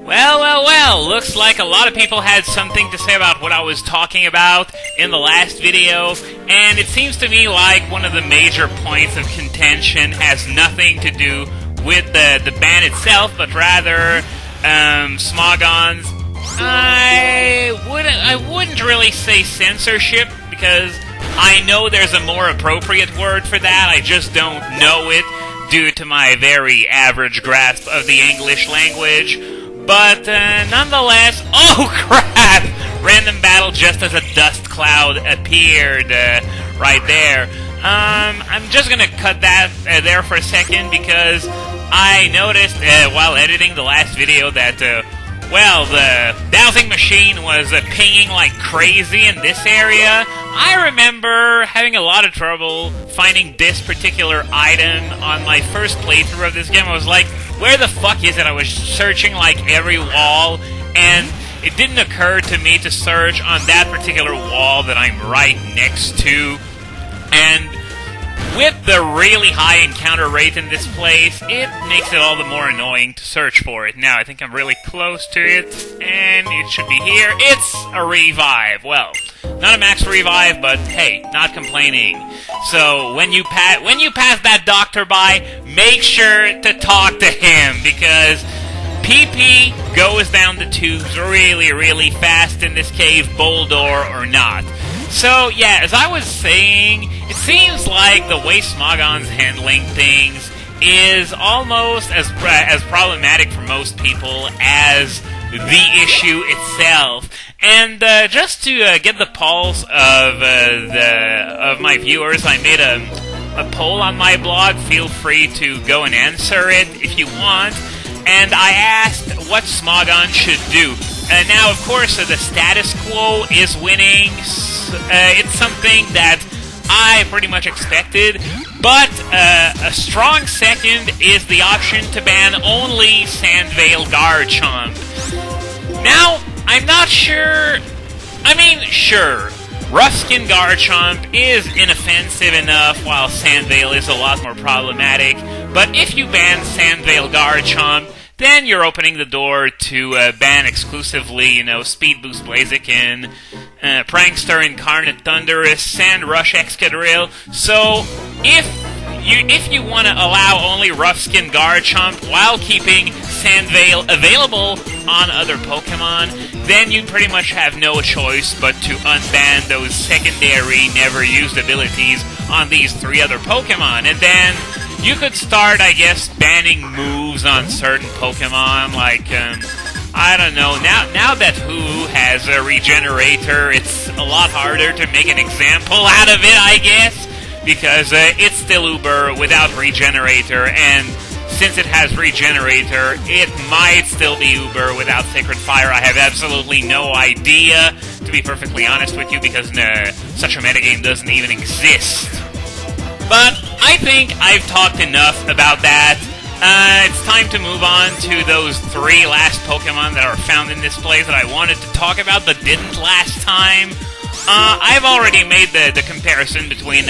Well, looks like a lot of people had something to say about what I was talking about in the last video, and it seems to me like one of the major points of contention has nothing to do with the ban itself, but rather, Smogons. I wouldn't really say censorship, because I know there's a more appropriate word for that, I just don't know it, due to my very average grasp of the English language. But, nonetheless, oh crap! Random battle just as a dust cloud appeared, right there. I'm just gonna cut that, there for a second, because I noticed, while editing the last video that, the dowsing machine was pinging like crazy in this area. I remember having a lot of trouble finding this particular item on my first playthrough of this game. I was like, where the fuck is it? I was searching like every wall, and it didn't occur to me to search on that particular wall that I'm right next to. And with the really high encounter rate in this place, it makes it all the more annoying to search for it. Now, I think I'm really close to it, and it should be here. It's a revive. Well, not a max revive, but hey, not complaining. So, when you pass that doctor by, make sure to talk to him, because PP goes down the tubes really, really fast in this cave, Boldor or not. So, yeah, as I was saying, it seems like the way Smogon's handling things is almost as problematic for most people as the issue itself. And just to get the pulse of my viewers, I made a poll on my blog. Feel free to go and answer it if you want. And I asked what Smogon should do. Now, of course, the status quo is winning. It's something that I pretty much expected, but a strong second is the option to ban only Sandvale Garchomp. Now, I'm not sure. I mean, sure, Rough-Skin Garchomp is inoffensive enough, while Sandvale is a lot more problematic. But if you ban Sandvale Garchomp, then you're opening the door to ban exclusively, Speed Boost Blaziken, Prankster Incarnate Thundurus, Sand Rush Excadrill. So, if you want to allow only Rough-Skin Garchomp while keeping Sandvale available on other Pokemon, then you pretty much have no choice but to unban those secondary, never-used abilities on these three other Pokemon. And then you could start, I guess, banning moves on certain Pokemon, like, I don't know, now that Who has a Regenerator, it's a lot harder to make an example out of it, I guess, because it's still Uber without Regenerator, and since it has Regenerator, it might still be Uber without Sacred Fire. I have absolutely no idea, to be perfectly honest with you, because such a metagame doesn't even exist. But I think I've talked enough about that. It's time to move on to those three last Pokemon that are found in this place that I wanted to talk about but didn't last time. I've already made the comparison between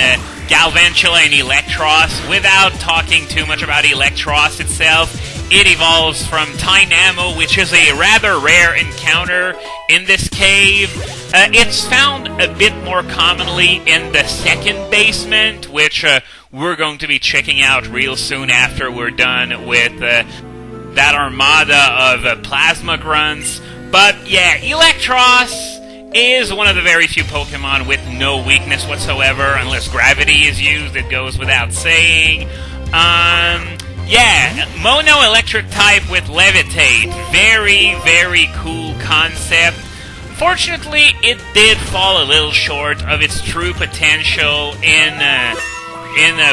Galvantula and Electros without talking too much about Electros itself. It evolves from Tynamo, which is a rather rare encounter in this cave. It's found a bit more commonly in the second basement, which we're going to be checking out real soon after we're done with that armada of Plasma Grunts. But yeah, Electros is one of the very few Pokemon with no weakness whatsoever, unless gravity is used, it goes without saying. Yeah, Mono Electric type with Levitate. Very, very cool concept. Fortunately, it did fall a little short of its true potential in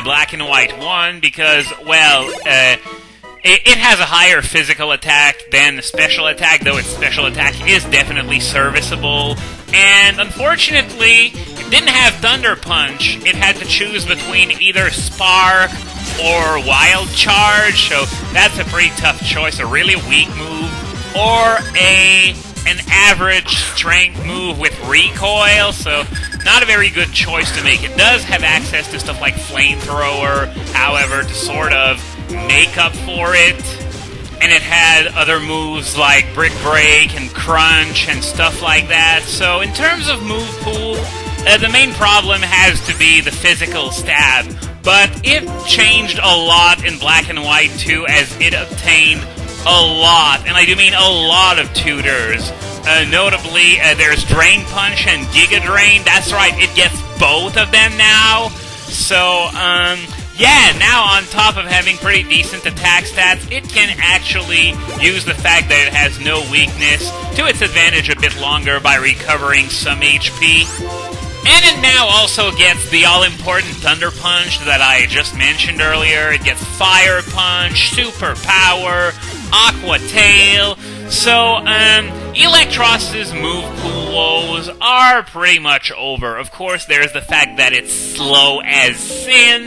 Black and White 1, because, well, it has a higher physical attack than special attack, though its special attack is definitely serviceable. And unfortunately, it didn't have Thunder Punch. It had to choose between either Spark or Wild Charge, so that's a pretty tough choice. A really weak move, or an average strength move with recoil, so not a very good choice to make. It does have access to stuff like Flamethrower, however, to sort of make up for it. and it had other moves like Brick Break and Crunch and stuff like that. So in terms of move pool, the main problem has to be the physical stab, but it changed a lot in Black and White 2 as it obtained a lot, and I do mean a lot of tutors. Notably, there's Drain Punch and Giga Drain. That's right, it gets both of them now. So, yeah, now on top of having pretty decent attack stats, it can actually use the fact that it has no weakness to its advantage a bit longer by recovering some HP. And it now also gets the all-important Thunder Punch that I just mentioned earlier. It gets Fire Punch, Super Power, Aqua Tail. So, Electros's move pool woes are pretty much over. Of course, there's the fact that it's slow as sin,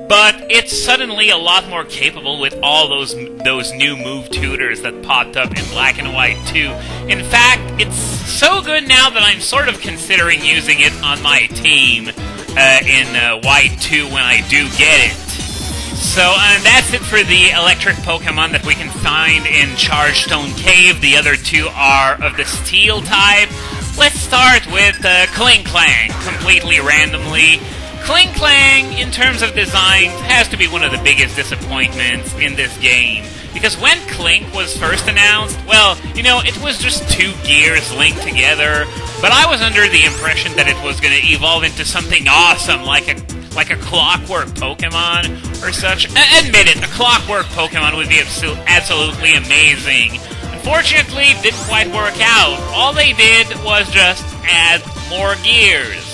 but it's suddenly a lot more capable with all those new move tutors that popped up in Black and White 2. In fact, it's so good now that I'm sort of considering using it on my team in White 2 when I do get it. So that's it for the electric Pokemon that we can find in Chargestone Cave. The other two are of the Steel type. Let's start with Klinklang, completely randomly. Klinklang, in terms of design, has to be one of the biggest disappointments in this game. Because when Klink was first announced, well, you know, it was just two gears linked together, but I was under the impression that it was going to evolve into something awesome, like a clockwork Pokemon or such. Admit it, a clockwork Pokemon would be absolutely amazing. Unfortunately, it didn't quite work out. All they did was just add more gears,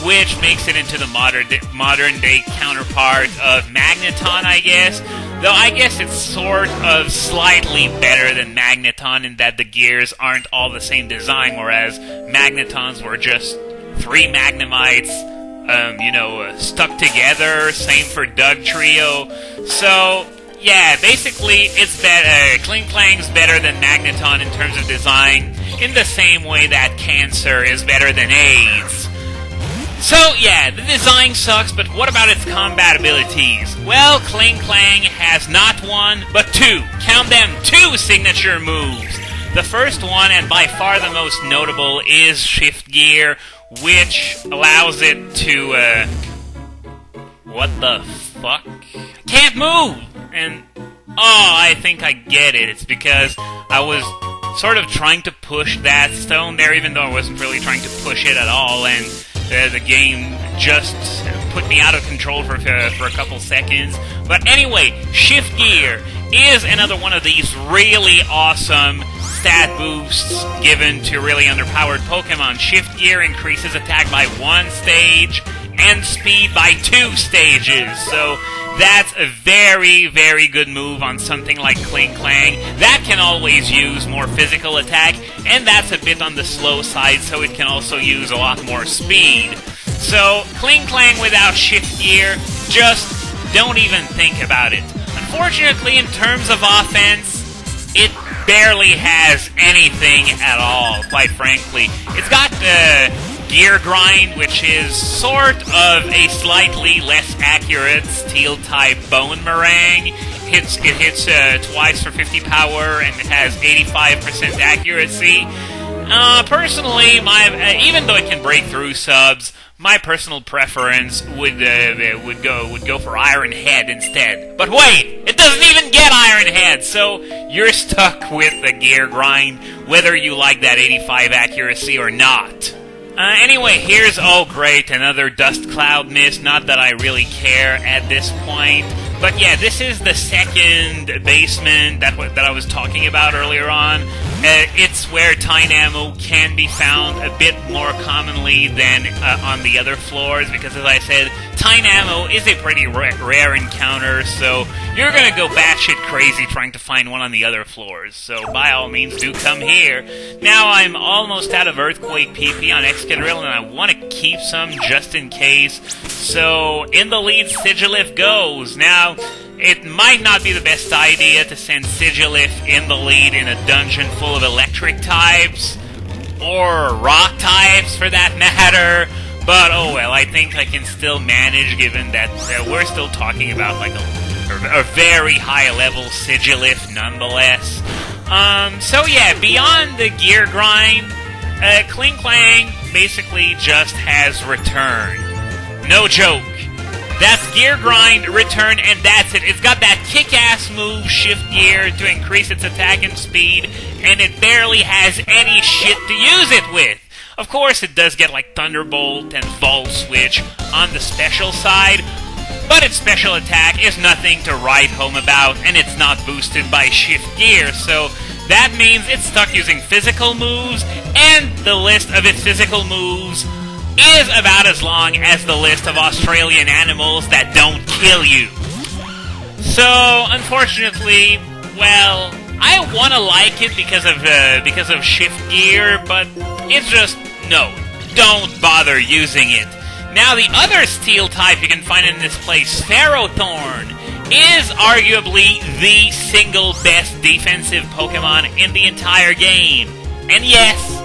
which makes it into the modern day counterpart of Magneton, I guess. Though I guess it's sort of slightly better than Magneton in that the gears aren't all the same design, whereas Magnetons were just 3 Magnemites, stuck together. Same for Doug Trio. So, yeah, basically, it's better. Klinklang's better than Magneton in terms of design, in the same way that Cancer is better than AIDS. So, yeah, the design sucks, but what about its combat abilities? Well, Klinklang has not one, but 2. Count them, 2 signature moves. The first one, and by far the most notable, is Shift Gear, which allows it to, what the fuck? Can't move! And, I think I get it. It's because I was sort of trying to push that stone there, even though I wasn't really trying to push it at all, and the game just put me out of control for a couple seconds. But anyway, Shift Gear is another one of these really awesome stat boosts given to really underpowered Pokemon. Shift Gear increases attack by 1 stage and speed by 2 stages. So that's a very, very good move on something like Klinklang. That can always use more physical attack, and that's a bit on the slow side, so it can also use a lot more speed. So, Klinklang without Shift Gear, just don't even think about it. Unfortunately, in terms of offense, it barely has anything at all, quite frankly. It's got Gear Grind, which is sort of a slightly less accurate Steel-type Bone Meringue. It hits twice for 50 power, and it has 85% accuracy. Personally, even though it can break through subs, my personal preference would go for Iron Head instead. But wait, it doesn't even get Iron Head, so you're stuck with the Gear Grind, whether you like that 85 accuracy or not. Anyway, here's, oh great, another Dust Cloud Mist. Not that I really care at this point. But yeah, this is the second basement that I was talking about earlier on. It's where Tynamo can be found a bit more commonly than on the other floors, because as I said, Tynamo is a pretty rare encounter, so you're gonna go batshit crazy trying to find one on the other floors. So by all means, do come here. Now I'm almost out of Earthquake PP on Excadrill, and I want to keep some just in case. So in the lead, Sigilif goes. Now, it might not be the best idea to send Sigilif in the lead in a dungeon full of electric types, or rock types for that matter, but oh well, I think I can still manage given that we're still talking about like a very high-level Sigilif nonetheless. So yeah, beyond the gear grind, Kling Clang basically just has return. No joke. That's gear grind, return, and that's it. It's got that kick-ass move, shift gear, to increase its attack and speed, and it barely has any shit to use it with. Of course, it does get like Thunderbolt and Volt Switch on the special side, but its special attack is nothing to write home about, and it's not boosted by shift gear, so that means it's stuck using physical moves, and the list of its physical moves is about as long as the list of Australian animals that don't kill you. So, unfortunately, well, I want to like it because of shift gear, but it's just, no, don't bother using it. Now, the other steel type you can find in this place, Ferrothorn, is arguably the single best defensive Pokemon in the entire game. And yes,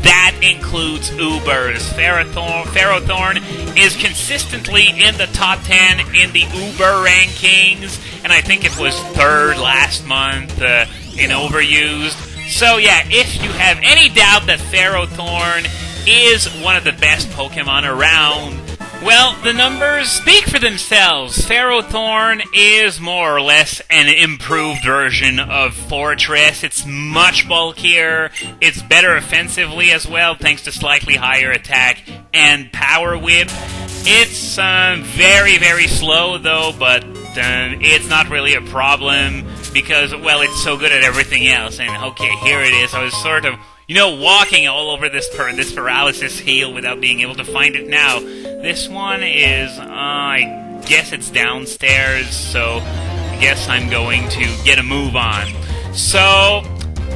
that includes Ubers. Ferrothorn is consistently in the top 10 in the Uber rankings, and I think it was 3rd last month in Overused. So yeah, if you have any doubt that Ferrothorn is one of the best Pokemon around, well, the numbers speak for themselves. Ferrothorn is more or less an improved version of Fortress. It's much bulkier, it's better offensively as well, thanks to slightly higher attack and power whip. It's very, very slow though, but it's not really a problem because, well, it's so good at everything else. And okay, here it is. I was sort of, walking all over this paralysis heal without being able to find it now. This one is, I guess it's downstairs, so I guess I'm going to get a move on. So,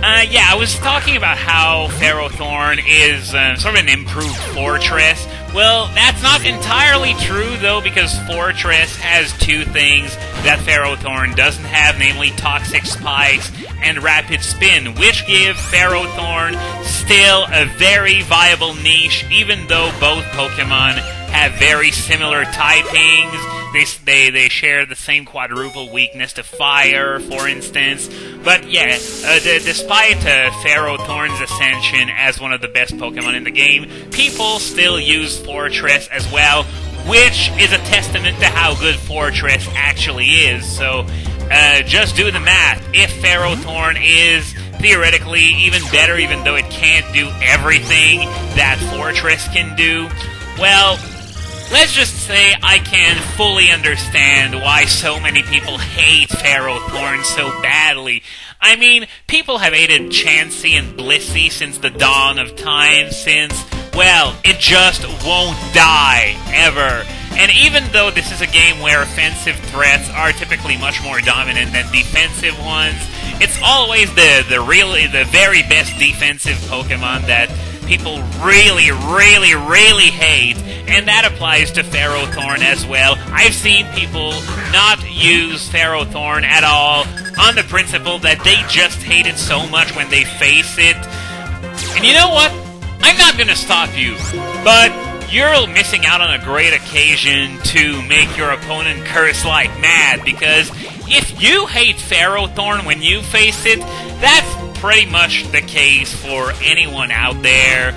yeah, I was talking about how Ferrothorn is sort of an improved Fortress. Well, that's not entirely true, though, because Fortress has two things that Ferrothorn doesn't have, namely Toxic Spikes and Rapid Spin, which give Ferrothorn still a very viable niche, even though both Pokemon have very similar typings. They share the same quadruple weakness to fire, for instance. But yeah, despite Ferrothorn's ascension as one of the best Pokemon in the game, people still use Fortress as well, which is a testament to how good Fortress actually is. So, just do the math. If Ferrothorn is theoretically even better, even though it can't do everything that Fortress can do, well, let's just say I can fully understand why so many people hate Ferrothorn so badly. I mean, people have hated Chansey and Blissey since the dawn of time, since, well, it just won't die, ever. And even though this is a game where offensive threats are typically much more dominant than defensive ones, it's always the very best defensive Pokemon that people really, really, really hate, and that applies to Ferrothorn as well. I've seen people not use Ferrothorn at all on the principle that they just hate it so much when they face it. And you know what? I'm not gonna stop you, but you're missing out on a great occasion to make your opponent curse like mad, because if you hate Ferrothorn when you face it, that's pretty much the case for anyone out there,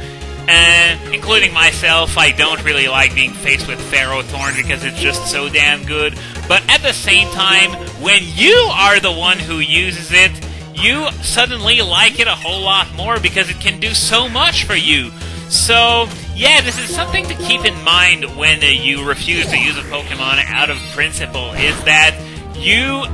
including myself. I don't really like being faced with Ferrothorn because it's just so damn good, but at the same time, when you are the one who uses it, you suddenly like it a whole lot more because it can do so much for you. So, yeah, this is something to keep in mind when you refuse to use a Pokemon out of principle, is that you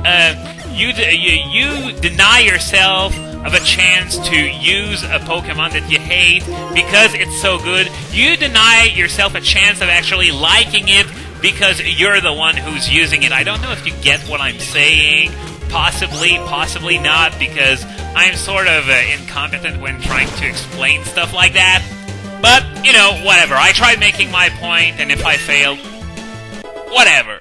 deny yourself of a chance to use a Pokemon that you hate because it's so good. You deny yourself a chance of actually liking it because you're the one who's using it. I don't know if you get what I'm saying. Possibly, possibly not, because I'm sort of incompetent when trying to explain stuff like that. But, whatever. I tried making my point, and if I failed, whatever.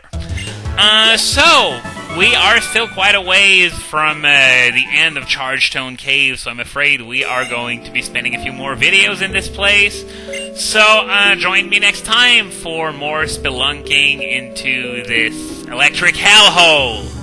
So, we are still quite a ways from the end of Chargestone Cave, so I'm afraid we are going to be spending a few more videos in this place. So, join me next time for more spelunking into this electric hellhole.